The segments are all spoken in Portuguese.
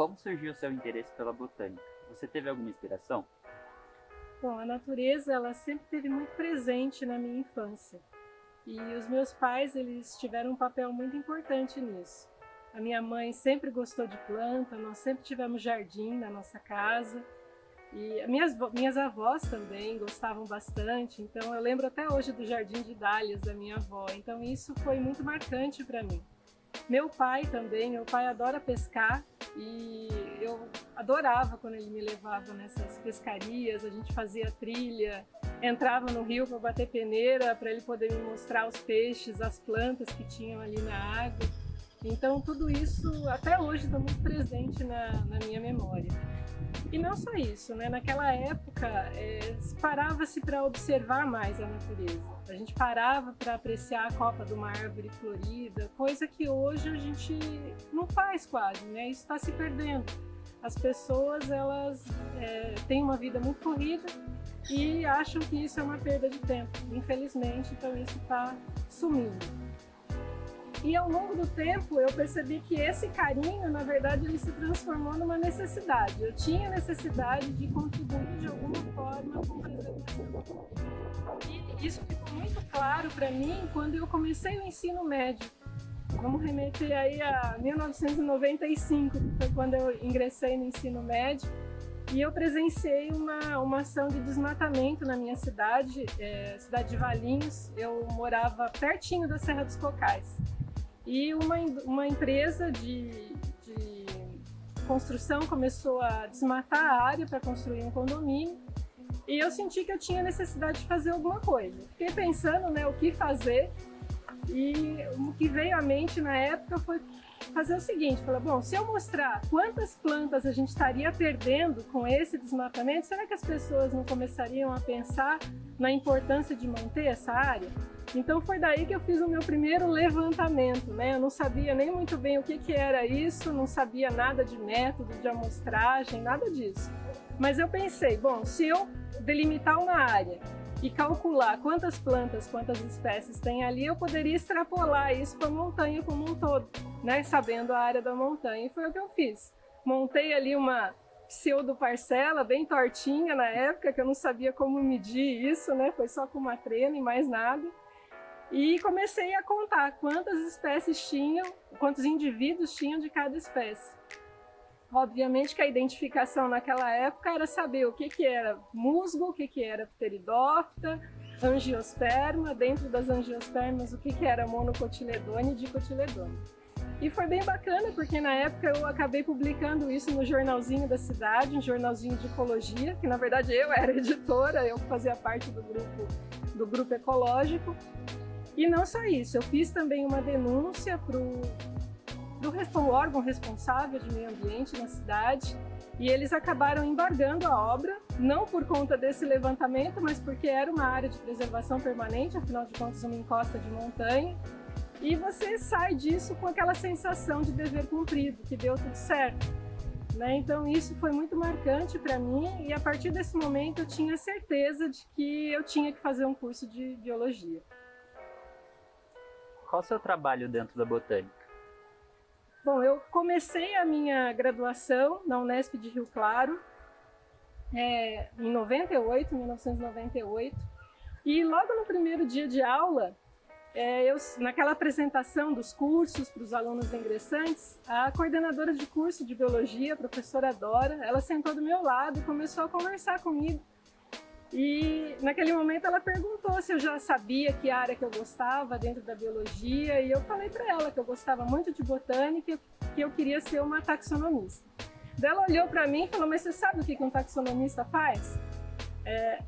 Como surgiu o seu interesse pela botânica? Você teve alguma inspiração? Bom, a natureza ela sempre esteve muito presente na minha infância. E os meus pais, eles tiveram um papel muito importante nisso. A minha mãe sempre gostou de planta, nós sempre tivemos jardim na nossa casa. E minhas avós também gostavam bastante, então eu lembro até hoje do jardim de dálias da minha avó, então isso foi muito marcante para mim. Meu pai também, meu pai adora pescar e eu adorava quando ele me levava nessas pescarias, a gente fazia trilha, entrava no rio para bater peneira, para ele poder me mostrar os peixes, as plantas que tinham ali na água. Então tudo isso até hoje está muito presente na minha memória. E não só isso, né? Naquela época parava-se para observar mais a natureza. A gente parava para apreciar a copa de uma árvore florida, coisa que hoje a gente não faz quase, né? Isso está se perdendo. As pessoas elas têm uma vida muito corrida e acham que isso é uma perda de tempo. Infelizmente, então isso está sumindo. E ao longo do tempo eu percebi que esse carinho, na verdade, ele se transformou numa necessidade. Eu tinha necessidade de contribuir de alguma forma com a preservação. E isso ficou muito claro para mim quando eu comecei o ensino médio. Vamos remeter aí a 1995, que foi quando eu ingressei no ensino médio. E eu presenciei uma ação de desmatamento na minha cidade, cidade de Valinhos. Eu morava pertinho da Serra dos Cocais. E uma empresa de construção começou a desmatar a área para construir um condomínio e eu senti que eu tinha necessidade de fazer alguma coisa. Fiquei pensando, né, o que fazer e o que veio à mente na época foi fazer o seguinte, falar, bom, se eu mostrar quantas plantas a gente estaria perdendo com esse desmatamento, será que as pessoas não começariam a pensar na importância de manter essa área? Então foi daí que eu fiz o meu primeiro levantamento, né? Eu não sabia nem muito bem o que era isso, não sabia nada de método, de amostragem, nada disso. Mas eu pensei, bom, se eu delimitar uma área e calcular quantas plantas, quantas espécies tem ali, eu poderia extrapolar isso para a montanha como um todo, né? Sabendo a área da montanha. E foi o que eu fiz. Montei ali uma pseudo-parcela bem tortinha na época, que eu não sabia como medir isso, né? Foi só com uma trena e mais nada. E comecei a contar quantas espécies tinham, quantos indivíduos tinham de cada espécie. Obviamente que a identificação naquela época era saber o que era musgo, o que era pteridófita, angiosperma, dentro das angiospermas o que era monocotiledone e dicotiledone. E foi bem bacana porque na época eu acabei publicando isso no jornalzinho da cidade, um jornalzinho de ecologia, que na verdade eu era editora, eu fazia parte do grupo ecológico. E não só isso, eu fiz também uma denúncia para o órgão responsável de meio ambiente na cidade e eles acabaram embargando a obra, não por conta desse levantamento, mas porque era uma área de preservação permanente, afinal de contas uma encosta de montanha, e você sai disso com aquela sensação de dever cumprido, que deu tudo certo. Né? Então isso foi muito marcante para mim e a partir desse momento eu tinha certeza de que eu tinha que fazer um curso de biologia. Qual o seu trabalho dentro da botânica? Bom, eu comecei a minha graduação na Unesp de Rio Claro em 1998, e logo no primeiro dia de aula, naquela apresentação dos cursos para os alunos ingressantes, a coordenadora de curso de biologia, a professora Dora, ela sentou do meu lado e começou a conversar comigo. E naquele momento ela perguntou se eu já sabia que área que eu gostava dentro da biologia e eu falei para ela que eu gostava muito de botânica e que eu queria ser uma taxonomista. Daí ela olhou para mim e falou, mas você sabe o que um taxonomista faz?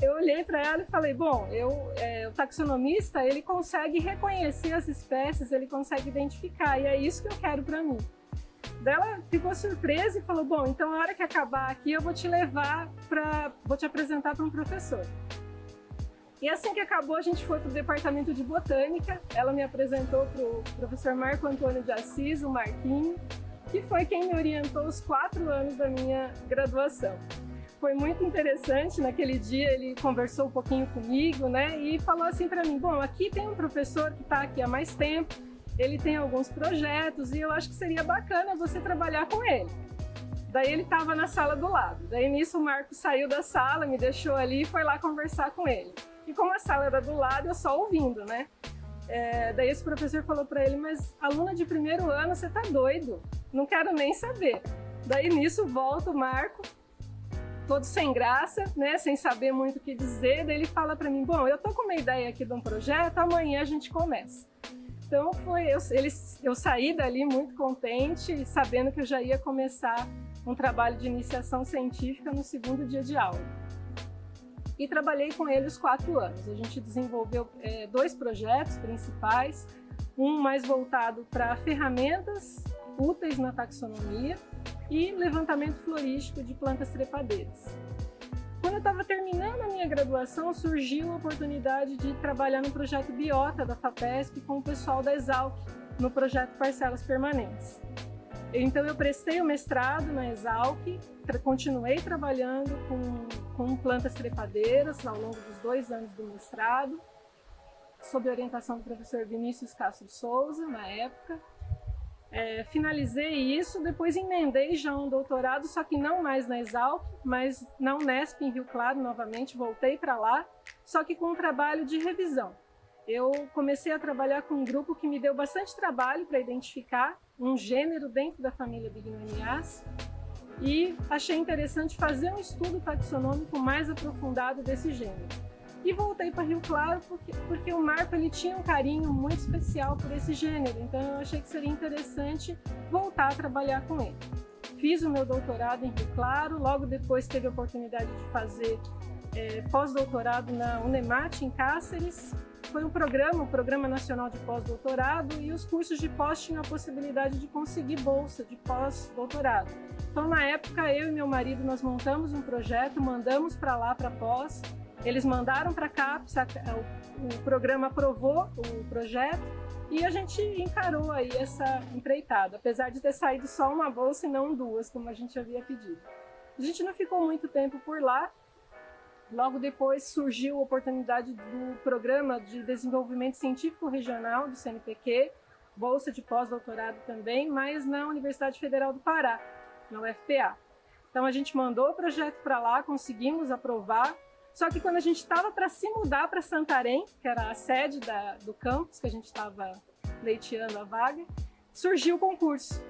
Eu olhei para ela e falei, bom, o taxonomista ele consegue reconhecer as espécies, ele consegue identificar e é isso que eu quero para mim. Daí ela ficou surpresa e falou, bom, então a hora que acabar aqui eu vou te apresentar para um professor. E assim que acabou a gente foi para o departamento de botânica, ela me apresentou para o professor Marco Antônio de Assis, o Marquinho, que foi quem me orientou os 4 anos da minha graduação. Foi muito interessante, naquele dia ele conversou um pouquinho comigo, né, e falou assim para mim, bom, aqui tem um professor que está aqui há mais tempo, ele tem alguns projetos e eu acho que seria bacana você trabalhar com ele. Daí ele estava na sala do lado. Daí nisso o Marco saiu da sala, me deixou ali e foi lá conversar com ele. E como a sala era do lado, eu só ouvindo, né? Daí esse professor falou para ele, mas aluna de primeiro ano, você tá doido? Não quero nem saber. Daí nisso volta o Marco, todo sem graça, né? Sem saber muito o que dizer. Daí ele fala para mim, bom, eu tô com uma ideia aqui de um projeto, amanhã a gente começa. Então eu saí dali muito contente, sabendo que eu já ia começar um trabalho de iniciação científica no segundo dia de aula. E trabalhei com ele os 4 anos. A gente desenvolveu 2 projetos principais, um mais voltado para ferramentas úteis na taxonomia e levantamento florístico de plantas trepadeiras. Quando eu estava terminando a minha graduação, surgiu a oportunidade de trabalhar no projeto Biota da FAPESP com o pessoal da Exalc, no projeto Parcelas Permanentes. Então eu prestei o mestrado na Exalc, continuei trabalhando com plantas trepadeiras ao longo dos 2 anos do mestrado, sob orientação do professor Vinícius Castro Souza, na época. Finalizei isso, depois emendei já um doutorado, só que não mais na Exalc, mas na Unesp em Rio Claro, novamente, voltei para lá, só que com um trabalho de revisão. Eu comecei a trabalhar com um grupo que me deu bastante trabalho para identificar um gênero dentro da família Bignoniaceae e achei interessante fazer um estudo taxonômico mais aprofundado desse gênero. E voltei para Rio Claro porque o Marco ele tinha um carinho muito especial por esse gênero, então eu achei que seria interessante voltar a trabalhar com ele. Fiz o meu doutorado em Rio Claro, logo depois teve a oportunidade de fazer pós-doutorado na Unemate, em Cáceres. Foi o Programa Nacional de Pós-Doutorado, e os cursos de pós tinham a possibilidade de conseguir bolsa de pós-doutorado. Então, na época, eu e meu marido, nós montamos um projeto, mandamos para lá, para pós, eles mandaram para a CAPES, o programa aprovou o projeto, e a gente encarou aí essa empreitada, apesar de ter saído só uma bolsa e não 2, como a gente havia pedido. A gente não ficou muito tempo por lá. Logo depois surgiu a oportunidade do Programa de Desenvolvimento Científico Regional do CNPq, bolsa de pós-doutorado também, mas na Universidade Federal do Pará, na UFPA. Então a gente mandou o projeto para lá, conseguimos aprovar, só que quando a gente estava para se mudar para Santarém, que era a sede do campus, que a gente estava pleiteando a vaga, surgiu o concurso.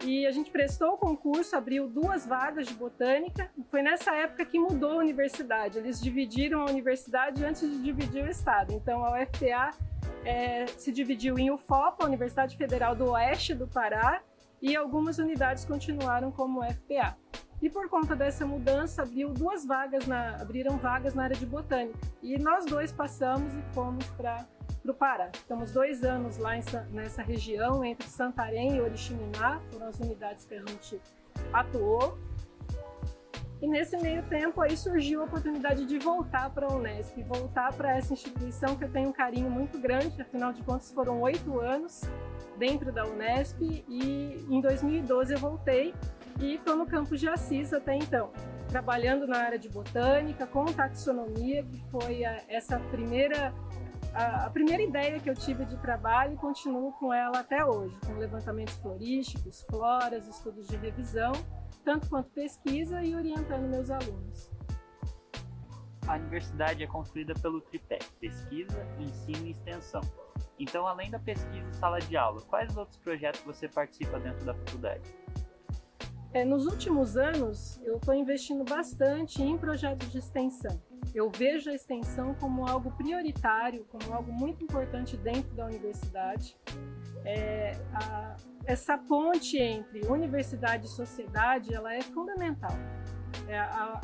E a gente prestou o concurso, abriu 2 vagas de botânica. Foi nessa época que mudou a universidade. Eles dividiram a universidade antes de dividir o estado. Então a UFPA se dividiu em UFOPA, a Universidade Federal do Oeste do Pará, e algumas unidades continuaram como UFPA. E por conta dessa mudança, abriram vagas na área de botânica. E nós 2 passamos e fomos para o Pará. Ficamos 2 anos lá nessa região, entre Santarém e Oriximiná, foram as unidades que a gente atuou. E nesse meio tempo aí surgiu a oportunidade de voltar para a Unesp, voltar para essa instituição que eu tenho um carinho muito grande, afinal de contas foram 8 anos dentro da Unesp, e em 2012 eu voltei e estou no campus de Assis até então, trabalhando na área de botânica, com taxonomia, que foi a primeira ideia que eu tive de trabalho, e continuo com ela até hoje, com levantamentos florísticos, floras, estudos de revisão, tanto quanto pesquisa e orientando meus alunos. A universidade é construída pelo tripé: pesquisa, ensino e extensão. Então, além da pesquisa e sala de aula, quais outros projetos você participa dentro da faculdade? Nos últimos anos, eu estou investindo bastante em projetos de extensão. Eu vejo a extensão como algo prioritário, como algo muito importante dentro da universidade. Essa ponte entre universidade e sociedade, ela é fundamental.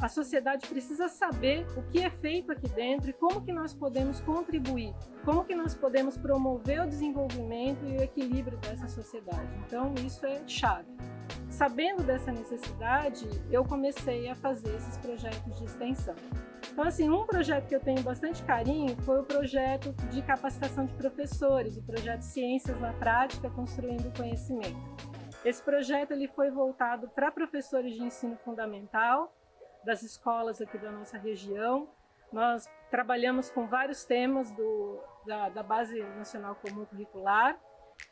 A sociedade precisa saber o que é feito aqui dentro e como que nós podemos contribuir, como que nós podemos promover o desenvolvimento e o equilíbrio dessa sociedade. Então, isso é chave. Sabendo dessa necessidade, eu comecei a fazer esses projetos de extensão. Então, assim, um projeto que eu tenho bastante carinho foi o projeto de capacitação de professores, o projeto Ciências na Prática, Construindo Conhecimento. Esse projeto ele foi voltado para professores de ensino fundamental, das escolas aqui da nossa região. Nós trabalhamos com vários temas da Base Nacional Comum Curricular,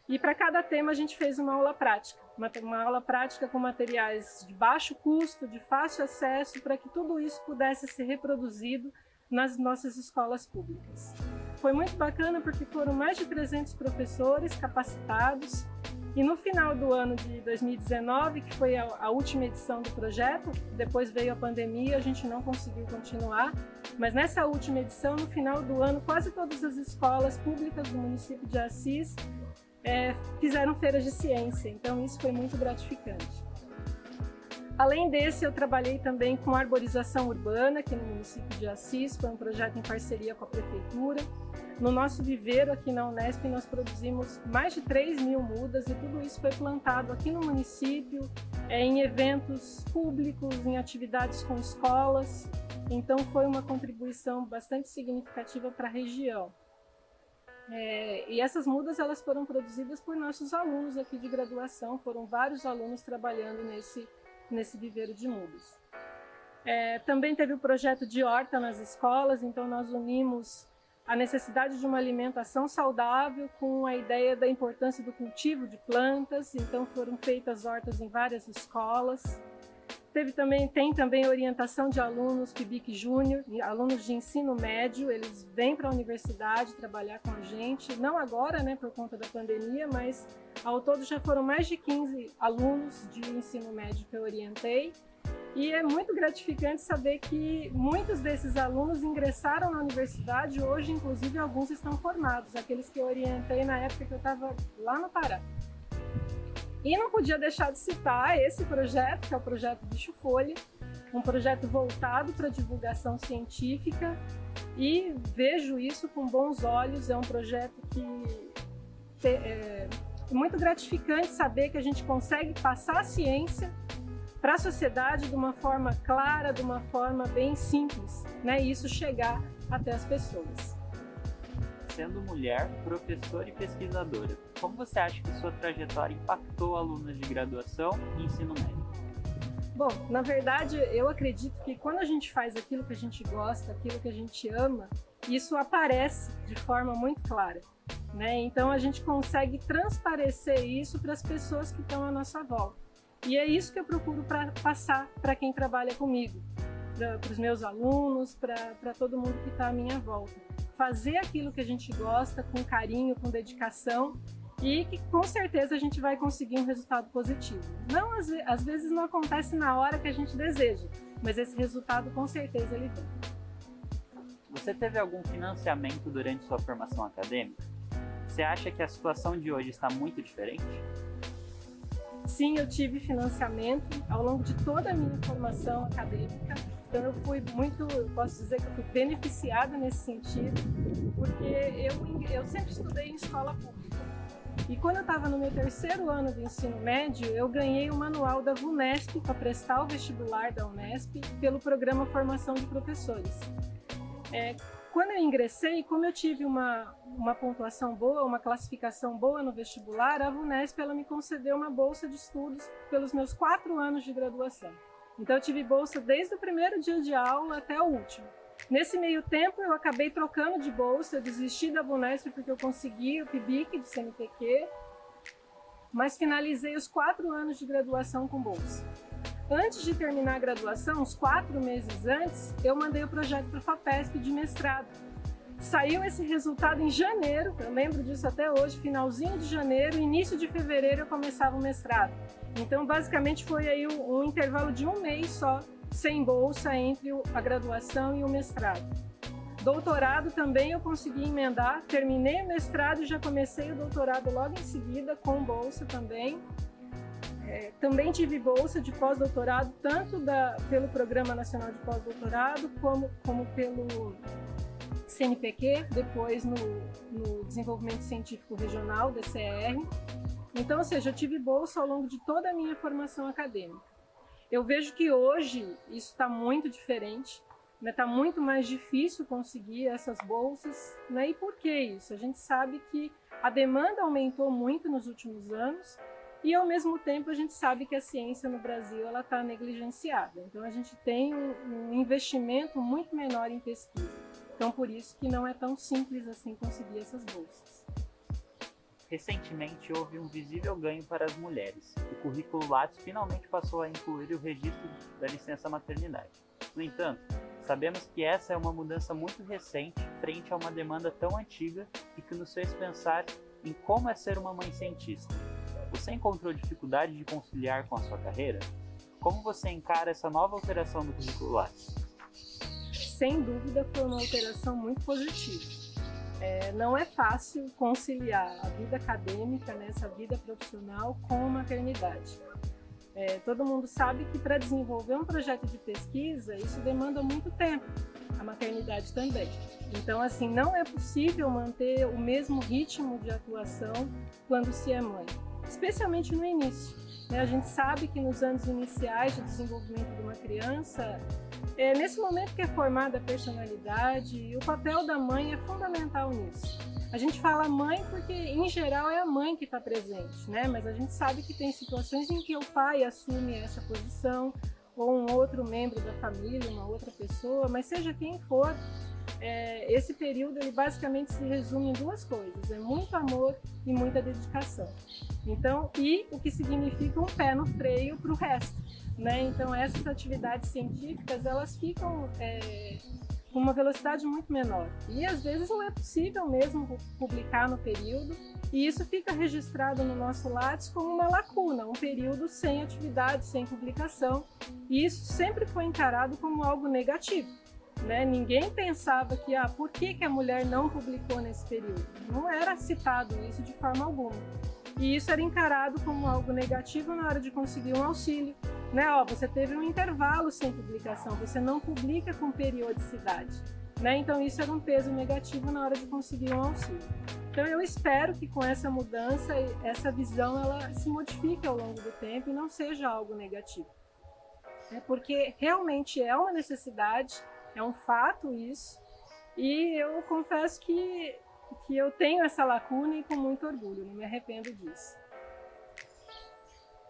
E para cada tema a gente fez uma aula prática. Uma aula prática com materiais de baixo custo, de fácil acesso, para que tudo isso pudesse ser reproduzido nas nossas escolas públicas. Foi muito bacana porque foram mais de 300 professores capacitados. E no final do ano de 2019, que foi a última edição do projeto, depois veio a pandemia, a gente não conseguiu continuar, mas nessa última edição, no final do ano, quase todas as escolas públicas do município de Assis fizeram feiras de ciência, então isso foi muito gratificante. Além desse, eu trabalhei também com arborização urbana aqui no município de Assis, foi um projeto em parceria com a prefeitura. No nosso viveiro aqui na Unesp, nós produzimos mais de 3.000 mudas e tudo isso foi plantado aqui no município, em eventos públicos, em atividades com escolas. Então foi uma contribuição bastante significativa para a região. E essas mudas elas foram produzidas por nossos alunos aqui de graduação, foram vários alunos trabalhando nesse viveiro de mudas. Também teve o projeto de horta nas escolas, então nós unimos a necessidade de uma alimentação saudável com a ideia da importância do cultivo de plantas, então foram feitas hortas em várias escolas. Tem também orientação de alunos PIBIC Júnior, alunos de ensino médio, eles vêm para a universidade trabalhar com a gente, não agora, né, por conta da pandemia, mas ao todo já foram mais de 15 alunos de ensino médio que eu orientei. E é muito gratificante saber que muitos desses alunos ingressaram na universidade, hoje inclusive alguns estão formados, aqueles que eu orientei na época que eu estava lá no Pará. E não podia deixar de citar esse projeto, que é o projeto Bicho Folha, um projeto voltado para divulgação científica, e vejo isso com bons olhos. É um projeto que é muito gratificante saber que a gente consegue passar a ciência para a sociedade de uma forma clara, de uma forma bem simples, né? E isso chegar até as pessoas. Sendo mulher, professora e pesquisadora, como você acha que sua trajetória impactou alunos de graduação e ensino médio? Bom, na verdade, eu acredito que quando a gente faz aquilo que a gente gosta, aquilo que a gente ama, isso aparece de forma muito clara, né? Então a gente consegue transparecer isso para as pessoas que estão à nossa volta. E é isso que eu procuro passar para quem trabalha comigo, para os meus alunos, para todo mundo que está à minha volta. Fazer aquilo que a gente gosta, com carinho, com dedicação, e que com certeza a gente vai conseguir um resultado positivo. Não, às vezes não acontece na hora que a gente deseja, mas esse resultado com certeza ele vem. Você teve algum financiamento durante sua formação acadêmica? Você acha que a situação de hoje está muito diferente? Sim, eu tive financiamento ao longo de toda a minha formação acadêmica. Então eu posso dizer que eu fui beneficiada nesse sentido, porque eu sempre estudei em escola pública. E quando eu estava no meu 3º ano do ensino médio, eu ganhei o manual da VUNESP para prestar o vestibular da Unesp pelo programa Formação de Professores. Quando eu ingressei, como eu tive uma pontuação boa, uma classificação boa no vestibular, a VUNESP ela me concedeu uma bolsa de estudos pelos meus 4 anos de graduação. Então eu tive bolsa desde o primeiro dia de aula até o último. Nesse meio tempo eu acabei trocando de bolsa, eu desisti da VUNESP porque eu consegui o PIBIC de CNPq, mas finalizei os 4 anos de graduação com bolsa. Antes de terminar a graduação, uns 4 meses antes, eu mandei o projeto para a FAPESP de mestrado. Saiu esse resultado em janeiro, eu lembro disso até hoje, finalzinho de janeiro, início de fevereiro eu começava o mestrado. Então, basicamente, foi aí um intervalo de 1 mês só, sem bolsa, entre a graduação e o mestrado. Doutorado também eu consegui emendar, terminei o mestrado e já comecei o doutorado logo em seguida, com bolsa também. Também tive bolsa de pós-doutorado, tanto pelo Programa Nacional de Pós-Doutorado, como pelo CNPq, depois no Desenvolvimento Científico Regional, DCR. Então, ou seja, eu tive bolsa ao longo de toda a minha formação acadêmica. Eu vejo que hoje isso está muito diferente, né? Está muito mais difícil conseguir essas bolsas, né? E por que isso? A gente sabe que a demanda aumentou muito nos últimos anos e, ao mesmo tempo, a gente sabe que a ciência no Brasil está negligenciada. Então, a gente tem um investimento muito menor em pesquisa. Então, por isso que não é tão simples assim conseguir essas bolsas. recentemente houve um visível ganho para as mulheres. O currículo Lattes finalmente passou a incluir o registro da licença maternidade. No entanto, sabemos que essa é uma mudança muito recente frente a uma demanda tão antiga e que nos fez pensar em como é ser uma mãe cientista. Você encontrou dificuldade de conciliar com a sua carreira? Como você encara essa nova alteração do currículo Lattes? Sem dúvida foi uma alteração muito positiva. Não é fácil conciliar a vida acadêmica, essa vida profissional, com a maternidade. Todo mundo sabe que para desenvolver um projeto de pesquisa, isso demanda muito tempo, a maternidade também. Então, assim, não é possível manter o mesmo ritmo de atuação quando se é mãe, especialmente no início. A gente sabe que nos anos iniciais de desenvolvimento de uma criança, nesse momento que é formada a personalidade, e o papel da mãe é fundamental nisso. A gente fala mãe porque, em geral, é a mãe que está presente, mas a gente sabe que tem situações em que o pai assume essa posição, ou um outro membro da família, uma outra pessoa, mas seja quem for, esse período ele basicamente se resume em duas coisas: é muito amor e muita dedicação. Então, e o que significa um pé no freio para o resto, Então, essas atividades científicas elas ficam com uma velocidade muito menor e às vezes não é possível mesmo publicar no período, e isso fica registrado no nosso Lattes como uma lacuna, um período sem atividade, sem publicação, e isso sempre foi encarado como algo negativo. Ninguém pensava que, por que a mulher não publicou nesse período? Não era citado isso de forma alguma. E isso era encarado como algo negativo na hora de conseguir um auxílio. Você teve um intervalo sem publicação, você não publica com periodicidade. Então isso era um peso negativo na hora de conseguir um auxílio. Então eu espero que com essa mudança, essa visão ela se modifique ao longo do tempo e não seja algo negativo. Porque realmente é uma necessidade, é um fato isso, e eu confesso que eu tenho essa lacuna e com muito orgulho, não me arrependo disso.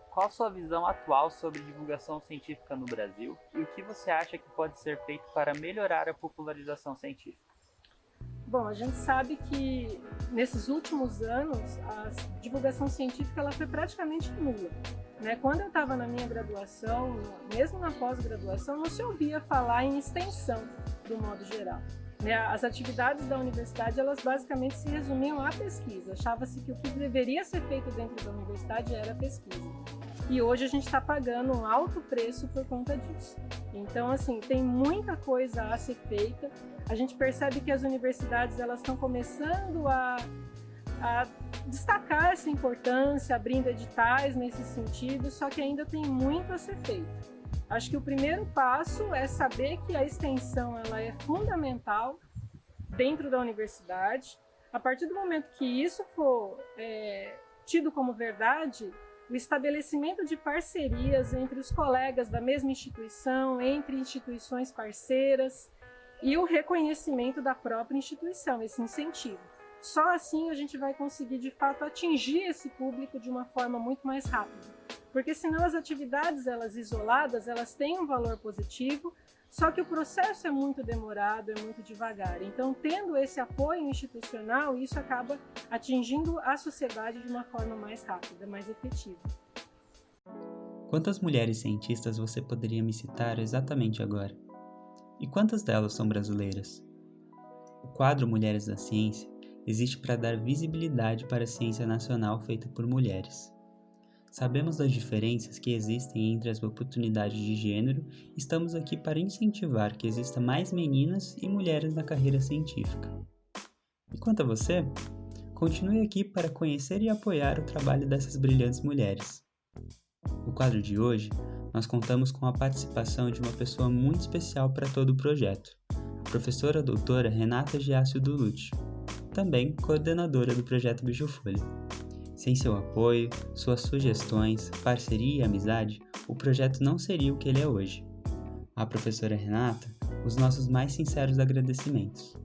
Qual a sua visão atual sobre divulgação científica no Brasil e o que você acha que pode ser feito para melhorar a popularização científica? Bom, a gente sabe que nesses últimos anos a divulgação científica ela foi praticamente nula. Quando eu estava na minha graduação, mesmo na pós-graduação, não se ouvia falar em extensão, do modo geral. As atividades da universidade, elas basicamente se resumiam à pesquisa. Achava-se que o que deveria ser feito dentro da universidade era a pesquisa. E hoje a gente está pagando um alto preço por conta disso. Então, assim, tem muita coisa a ser feita. A gente percebe que as universidades elas estão começando a destacar essa importância, abrindo editais nesse sentido, só que ainda tem muito a ser feito. Acho que o primeiro passo é saber que a extensão ela é fundamental dentro da universidade. A partir do momento que isso for tido como verdade, o estabelecimento de parcerias entre os colegas da mesma instituição, entre instituições parceiras e o reconhecimento da própria instituição, esse incentivo. Só assim a gente vai conseguir, de fato, atingir esse público de uma forma muito mais rápida. Porque senão as atividades elas isoladas, elas têm um valor positivo, só que o processo é muito demorado, é muito devagar. Então, tendo esse apoio institucional, isso acaba atingindo a sociedade de uma forma mais rápida, mais efetiva. Quantas mulheres cientistas você poderia me citar exatamente agora? E quantas delas são brasileiras? O quadro Mulheres da Ciência existe para dar visibilidade para a ciência nacional feita por mulheres. Sabemos das diferenças que existem entre as oportunidades de gênero e estamos aqui para incentivar que exista mais meninas e mulheres na carreira científica. E quanto a você, continue aqui para conhecer e apoiar o trabalho dessas brilhantes mulheres. No quadro de hoje, nós contamos com a participação de uma pessoa muito especial para todo o projeto, a professora doutora Renata Giassio Dulucci, também coordenadora do projeto Bichofolha. Sem seu apoio, suas sugestões, parceria e amizade, o projeto não seria o que ele é hoje. À professora Renata, os nossos mais sinceros agradecimentos.